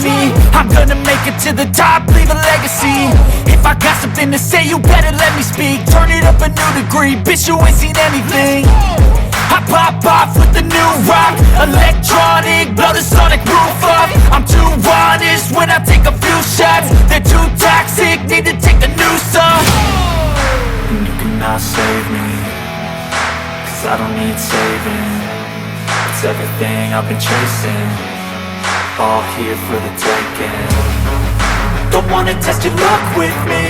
me. I'm gonna make it to the top, leave a legacy. If I got something to say, you better let me speak. Turn it up a new degree, bitch, you ain't seen anything. I pop off with the new rock, electronic, blow the sonic roof up. I'm too honest when I take a few shots. They're too toxic, need to take the noose off. And you cannot save me, cause I don't need saving. It's everything I've been chasing, all here for the taking. Don't wanna test your luck with me,